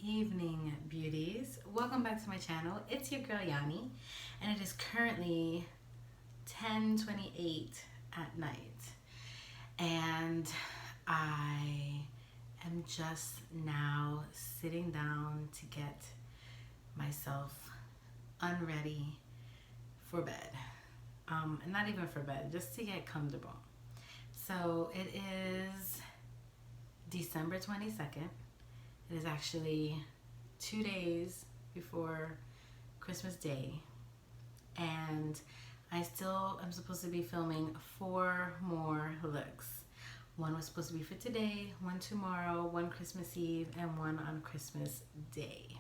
evening, beauties. Welcome back to my channel. It's your girl Yanni, and it is currently 10:28 at night, and I am just now sitting down to get myself unready for bed. And not even for bed, just to get comfortable. So it is December 22nd. It is actually 2 days before Christmas Day, and I still am supposed to be filming 4 more looks. One was supposed to be for today, one tomorrow, one Christmas Eve, and one on Christmas Day.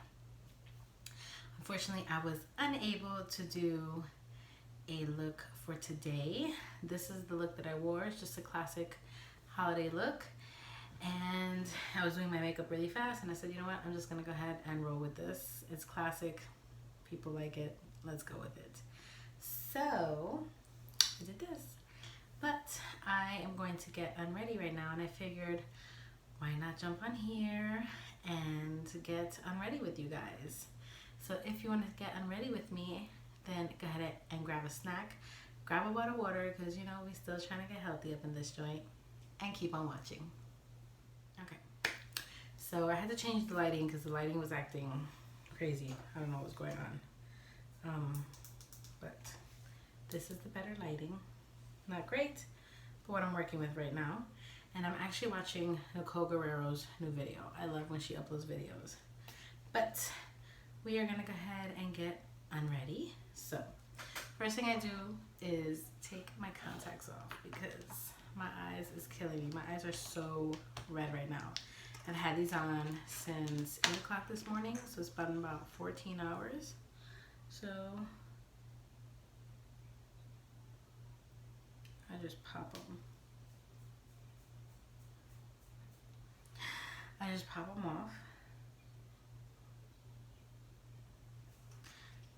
Unfortunately, I was unable to do a look for today. This is the look that I wore. It's just a classic holiday look. And I was doing my makeup really fast, and I said, you know what, I'm just gonna go ahead and roll with this. It's classic, people like it, let's go with it. So I did this, but I am going to get unready right now, and I figured why not jump on here and get unready with you guys. So if you want to get unready with me, then go ahead and grab a snack, grab a bottle of water, because you know we still trying to get healthy up in this joint, and keep on watching. Okay, so I had to change the lighting because the lighting was acting crazy. I don't know what's going on. But this is the better lighting. Not great, but what I'm working with right now. And I'm actually watching Nicole Guerrero's new video. I love when she uploads videos. But we are gonna go ahead and get unready. So first thing I do is take my contacts off because my eyes is killing me. My eyes are so red right now. I've had these on since 8 o'clock this morning, so it's been about 14 hours. So I just pop them. I just pop them off.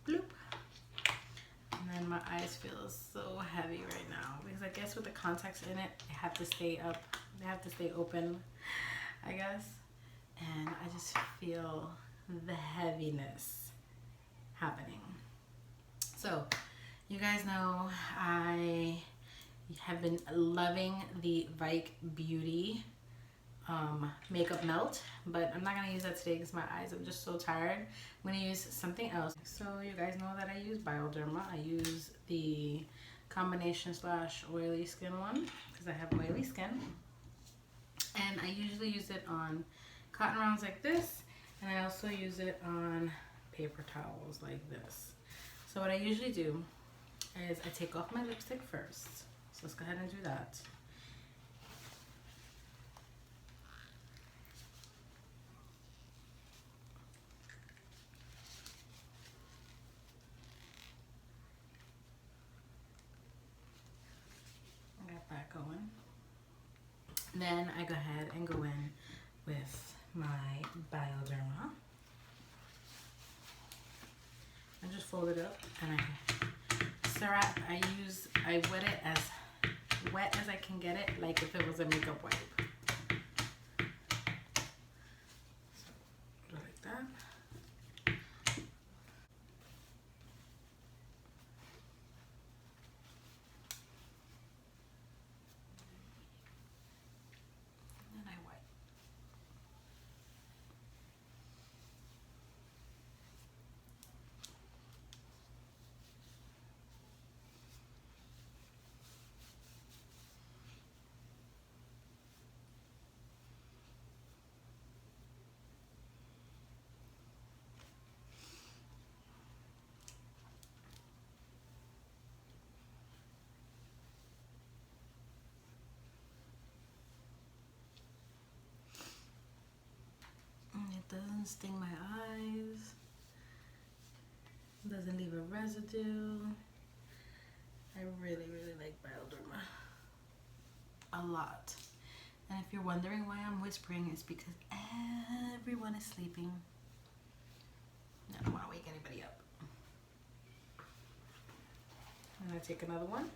Bloop. And then my eyes feel so heavy right now because I guess with the contacts in it, they have to stay up. They have to stay open, I guess. And I just feel the heaviness happening. So you guys know I have been loving the Beauty makeup melt, but I'm not gonna use that today because my eyes are just so tired. I'm gonna use something else. So you guys know that I use Bioderma. I use the combination / oily skin one because I have oily skin, and I usually use it on cotton rounds like this, and I also use it on paper towels like this. So what I usually do is I take off my lipstick first. So let's go ahead and do that. I got that going. Then I go ahead and go in with my Bioderma. I just fold it up and I wet it as wet as I can get it, like if it was a makeup wipe. So, do it like that. And then I wipe. It doesn't sting my eyes. It doesn't leave a residue. I really, really like Bioderma. A lot. And if you're wondering why I'm whispering, it's because everyone is sleeping. I don't want to wake anybody up. And I take another one.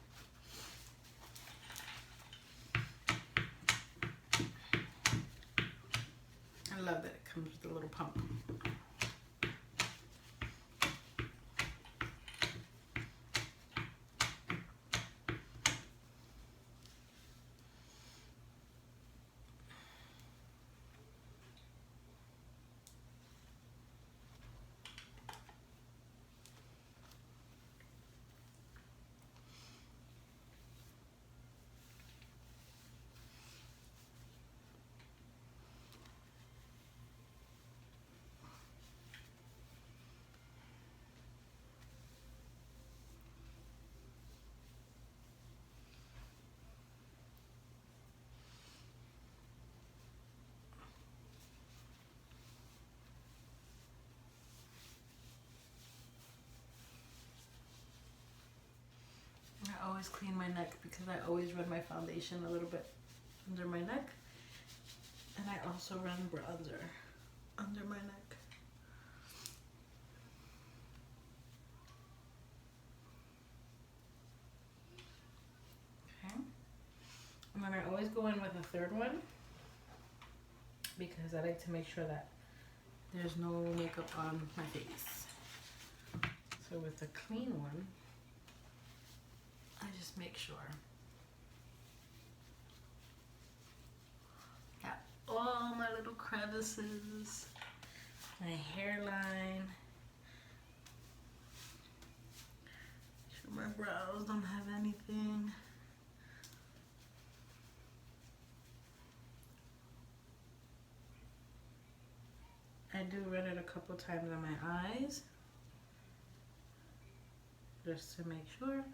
I love that it comes with a little pump. I always clean my neck because I always run my foundation a little bit under my neck, and I also run bronzer under my neck. Okay, and then I always go in with a third one because I like to make sure that there's no makeup on my face. So with the clean one, I just make sure. Got all my little crevices, my hairline. Sure my brows don't have anything. I do run it a couple times on my eyes just to make sure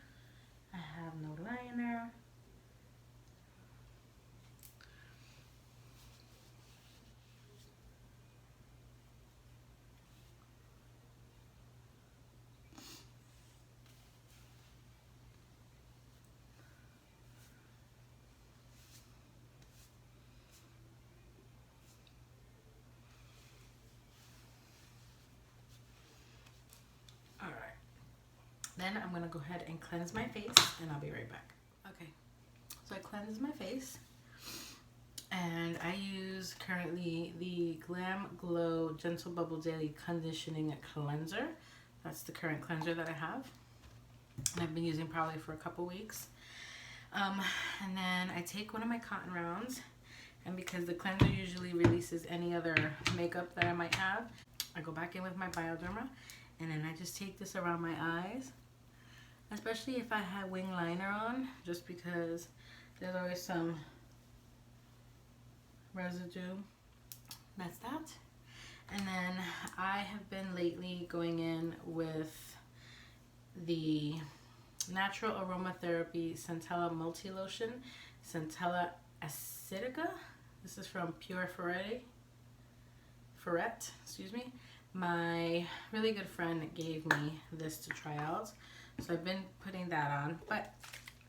I have no liner. Alright, then I'm going to go ahead and cleanse my face and I'll be right back. Okay, so I cleansed my face and I use currently the Glam Glow Gentle Bubble Daily Conditioning Cleanser. That's the current cleanser that I have, and I've been using probably for a couple weeks. And then I take one of my cotton rounds, and because the cleanser usually releases any other makeup that I might have, I go back in with my Bioderma, and then I just take this around my eyes, especially if I have wing liner on, just because there's always some residue. That's that. And then I have been lately going in with the Natural Aromatherapy Centella Multi Lotion, Centella Acidica. This is from Pure Ferret, excuse me. My really good friend gave me this to try out, so I've been putting that on. But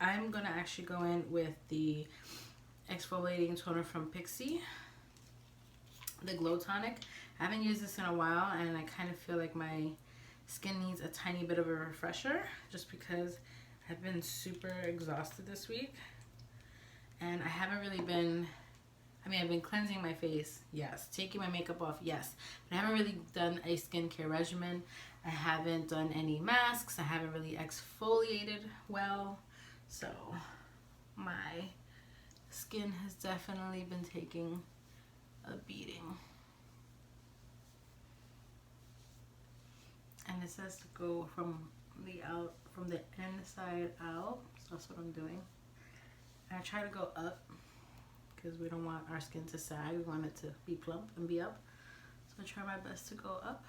I'm gonna actually go in with the exfoliating toner from Pixi, the Glow Tonic. I haven't used this in a while, and I kind of feel like my skin needs a tiny bit of a refresher, just because I've been super exhausted this week, and I haven't really been, I've been cleansing my face, yes, taking my makeup off, yes, but I haven't really done a skincare regimen. I haven't done any masks. I haven't really exfoliated well, so my skin has definitely been taking a beating. And it says to go from the inside out, so that's what I'm doing. And I try to go up because we don't want our skin to sag. We want it to be plump and be up. So I try my best to go up.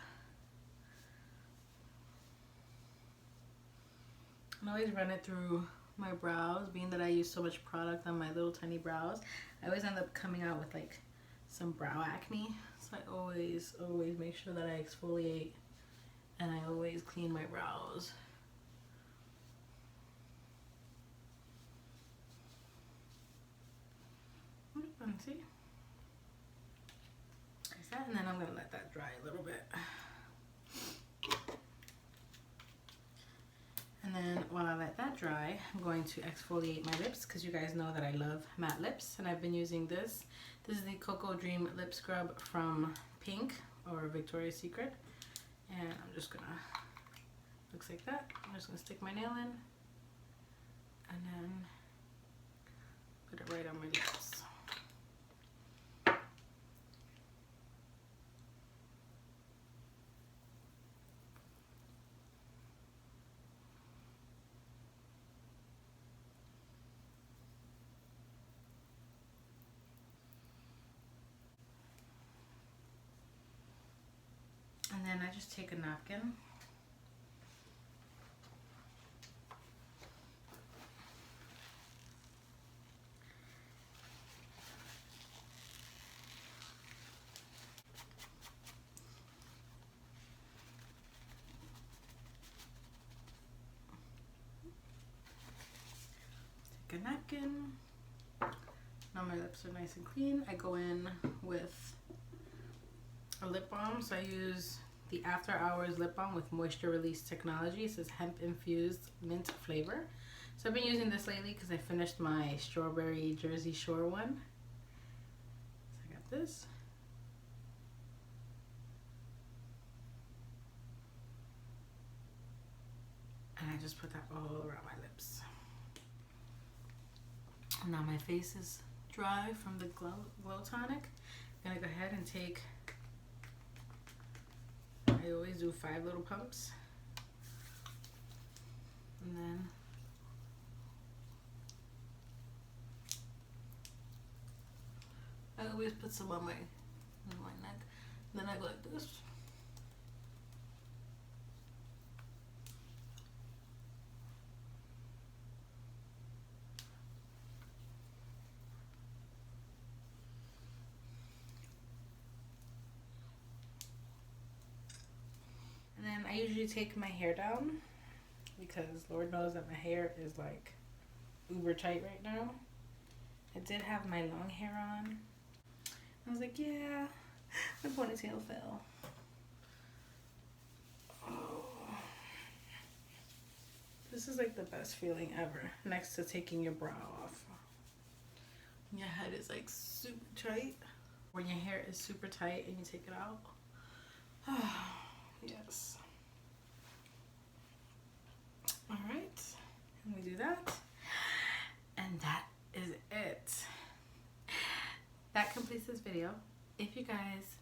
And I always run it through my brows, being that I use so much product on my little tiny brows. I always end up coming out with like some brow acne. So I always make sure that I exfoliate, and I always clean my brows. See? Like that, and then I'm gonna let that dry a little bit. And then while I let that dry, I'm going to exfoliate my lips, because you guys know that I love matte lips, and I've been using this. This is the Cocoa Dream Lip Scrub from Pink or Victoria's Secret. And I'm just gonna, looks like that. I'm just gonna stick my nail in and then put it right on my lips. And then I just take a napkin . Take a napkin. Now my lips are nice and clean. I go in with a lip balm. So I use the After Hours lip balm with moisture release technology. It says hemp infused mint flavor. So I've been using this lately because I finished my strawberry Jersey Shore one. So I got this. And I just put that all around my lips. Now my face is dry from the glow tonic. I'm gonna go ahead and take, I always do 5 little pumps. And then I always put some on my neck. Then I go like this. And then I usually take my hair down because Lord knows that my hair is like uber tight right now. I did have my long hair on. I was like, yeah, my ponytail fell. Oh. This is like the best feeling ever, next to taking your bra off. When your head is like super tight. When your hair is super tight and you take it out. Yes. All right, and we do that, and that is it. That completes this video. If you guys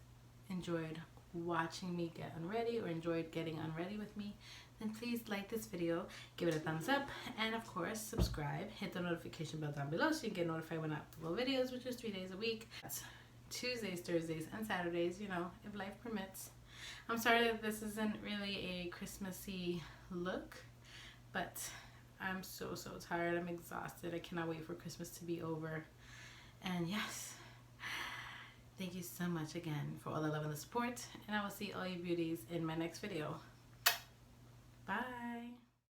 enjoyed watching me get unready or enjoyed getting unready with me, then please like this video, give it a thumbs up, and of course subscribe. Hit the notification bell down below so you can get notified when I upload videos, which is 3 days a week. That's Tuesdays, Thursdays, and Saturdays, you know, if life permits. I'm sorry that this isn't really a Christmassy look, but I'm so tired. I'm exhausted. I cannot wait for Christmas to be over. And yes, thank you so much again for all the love and the support, and I will see all you beauties in my next video. Bye.